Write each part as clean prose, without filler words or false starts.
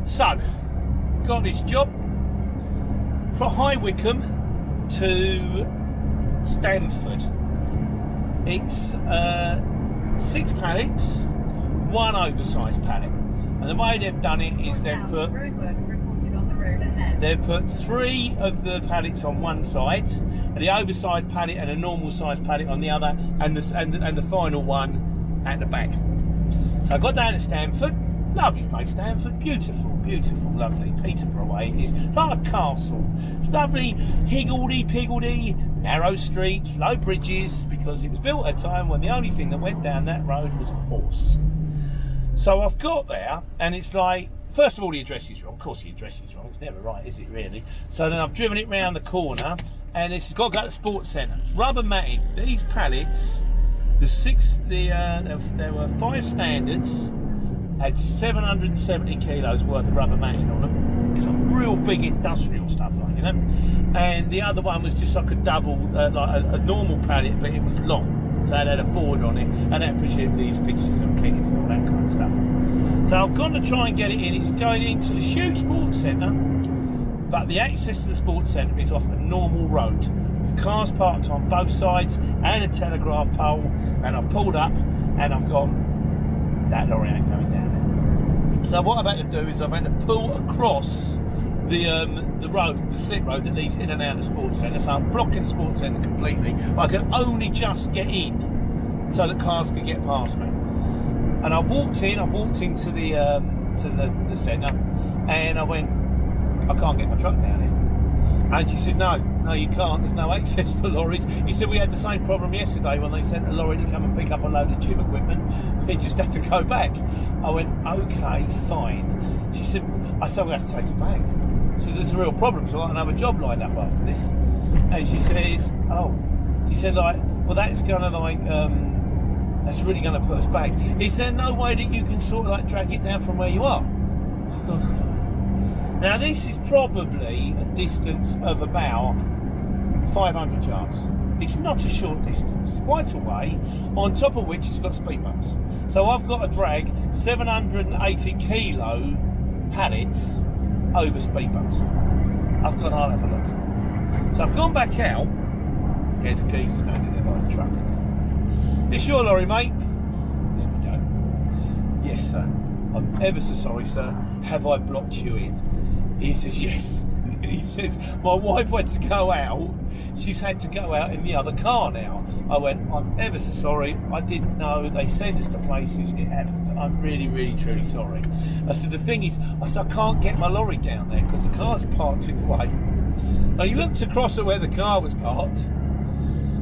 So, got this job from High Wycombe to Stamford. It's 6 pallets, 1 oversized pallet. And the way they've done it is they've put 3 of the pallets on one side, and the oversized pallet and a normal sized pallet on the other, and the final one at the back. So I got down to Stamford. Lovely place, Stamford. Beautiful, beautiful, lovely. Peterborough way it is. It's like a castle. It's lovely, higgledy-piggledy, narrow streets, low bridges, because it was built at a time when the only thing that went down that road was a horse. So I've got there, and it's like, first of all, the address is wrong. Of course the address is wrong. It's never right, is it, really? So then I've driven it round the corner, and it's got to go to the sports centre. Rubber matting. These pallets, there were 5 standards, had 770 kilos worth of rubber matting on them. It's like real big industrial stuff, like, you know. And the other one was just like a double, like a normal pallet, but it was long. So it had a board on it, and that presumably these fixtures and fittings and all that kind of stuff. So I've got to try and get it in. It's going into the huge sports centre, but the access to the sports centre is off a normal road with cars parked on both sides and a telegraph pole. And I've pulled up, and I've gone, that lorry ain't going down there. So what I've had to do is I've had to pull across the road, the slip road that leads in and out of the sports centre. So I'm blocking the sports centre completely. I can only just get in so that cars can get past me. And I walked into the centre, and I went, I can't get my truck down here. And she said, no, you can't. There's no access for lorries. He said, we had the same problem yesterday when they sent a lorry to come and pick up a load of gym equipment. It just had to go back. I went, okay, fine. She said, I still have to take it back. So there's a real problem. So I got another job lined up after this. And she says, like, well, that's gonna that's really gonna put us back. Is there no way that you can sort of like drag it down from where you are? I've gone, now this is probably a distance of about 500 yards. It's not a short distance, it's quite a way, on top of which it's got speed bumps. So I've got to drag 780 kilo pallets over speed bumps. I've got to have a look. So I've gone back out. There's a geezer standing there by the truck. It's your lorry, mate. There we go. Yes, sir. I'm ever so sorry, sir. Have I blocked you in? He says, yes. He says, my wife went to go out. She's had to go out in the other car now. I went, I'm ever so sorry. I didn't know. They send us to places. It happens. I'm really, really, truly sorry. I said, the thing is, I can't get my lorry down there because the car's parked in the way. And he looked across at where the car was parked.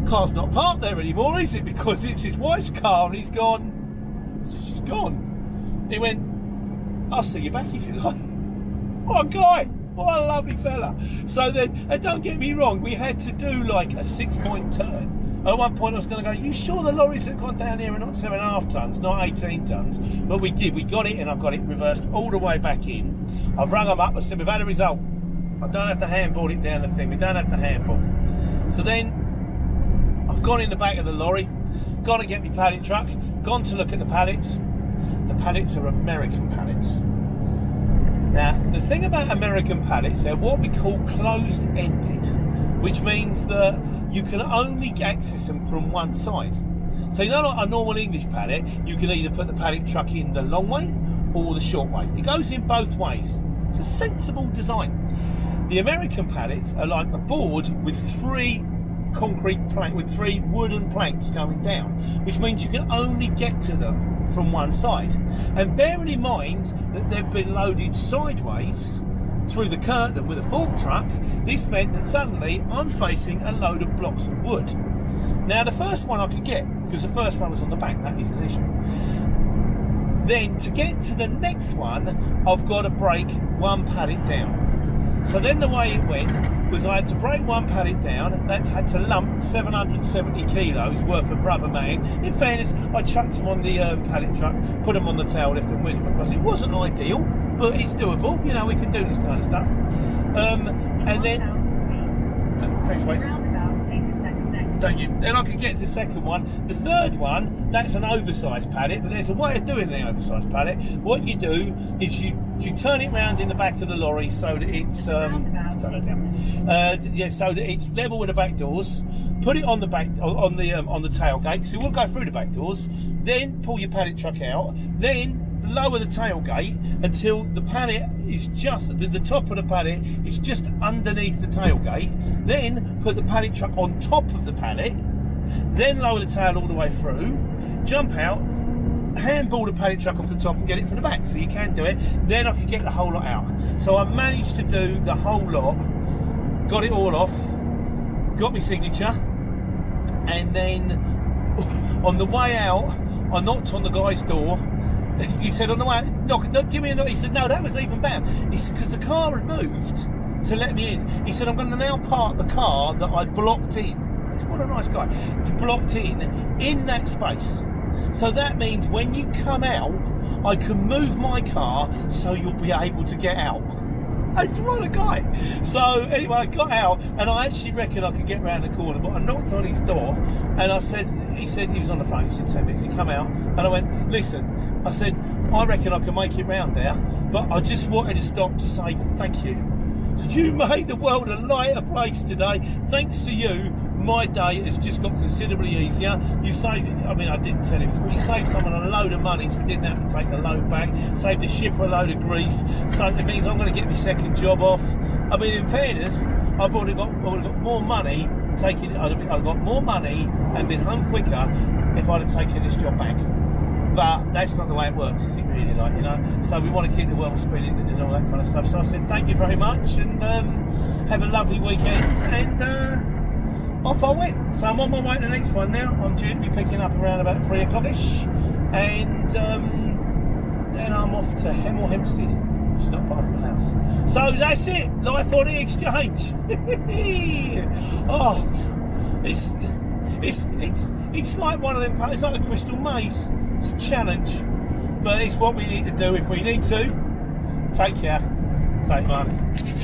Car's not parked there anymore, is it? Because it's his wife's car, and he's gone. So she's gone. He went, I'll see you back if you like. What a guy. What a lovely fella. So then, and don't get me wrong, we had to do like a 6-point turn. At one point I was going to go, you sure the lorries that gone down here are not 7.5 tonnes, not 18 tonnes? But we did, we got it, and I've got it reversed all the way back in. I've rung them up, I said, we've had a result. I don't have to handball it down the thing, we don't have to handball. So then, I've gone in the back of the lorry, gone to get my pallet truck, gone to look at the pallets. The pallets are American pallets. Now, the thing about American pallets, they're what we call closed-ended, which means that you can only access them from one side. So you know, like a normal English pallet, you can either put the pallet truck in the long way or the short way. It goes in both ways. It's a sensible design. The American pallets are like a board with 3 wooden planks going down, which means you can only get to them from one side. And bearing in mind that they've been loaded sideways through the curtain with a fork truck, this meant that suddenly I'm facing a load of blocks of wood. Now the first one I could get, because the first one was on the back, that is an issue. Then to get to the next one, I've got to break one pallet down. So then the way it went was I had to break one pallet down. That's had to lump 770 kilos worth of rubber matting. In fairness, I chucked them on the pallet truck, put them on the tail lift and wheeled them across. It wasn't ideal, but it's doable. You know, we can do this kind of stuff. And then... Thanks, mate. Thank you. Then I can get to the second one. The third one, that's an oversized pallet, but there's a way of doing an oversized pallet. What you do is you turn it round in the back of the lorry so that it's so that it's level with the back doors. Put it on the back on the tailgate, so we'll go through the back doors. Then pull your pallet truck out. Then lower the tailgate until the pallet is just the top of the pallet is just underneath the tailgate. Then put the pallet truck on top of the pallet. Then lower the tail all the way through. Jump out, handball the pallet truck off the top and get it from the back. So you can do it. Then I can get the whole lot out. So I managed to do the whole lot. Got it all off. Got my signature. And then on the way out, I knocked on the guy's door. He said on the way, give me a knock. He said, no, that was even better. He said, because the car had moved to let me in. He said, I'm going to now park the car that I blocked in. What a nice guy. Blocked in that space. So that means when you come out, I can move my car so you'll be able to get out. What a guy. So anyway, I got out and I actually reckon I could get round the corner, but I knocked on his door and he said he was on the phone. He said 10 minutes. He come out and I went, listen, I said, I reckon I can make it round there, but I just wanted to stop to say thank you. So you made the world a lighter place today. Thanks to you, my day has just got considerably easier. You saved, I mean, I didn't tell him, but you saved someone a load of money, so we didn't have to take the load back. Saved the shipper a load of grief. So it means I'm going to get my second job off. I mean, in fairness, I would have got more money taking. I'd have got more money and been home quicker if I'd have taken this job back. But that's not the way it works, is it really? Like, you know. So we want to keep the world spinning and all that kind of stuff. So I said thank you very much and have a lovely weekend and. Off I went. So I'm on my way to the next one now. I'm due to be picking up around about 3 o'clock-ish. And then I'm off to Hemel Hempstead, which is not far from the house. So that's it. Life on the exchange. Oh, it's like one of them. It's like a crystal maze. It's a challenge. But it's what we need to do if we need to. Take care. Take one.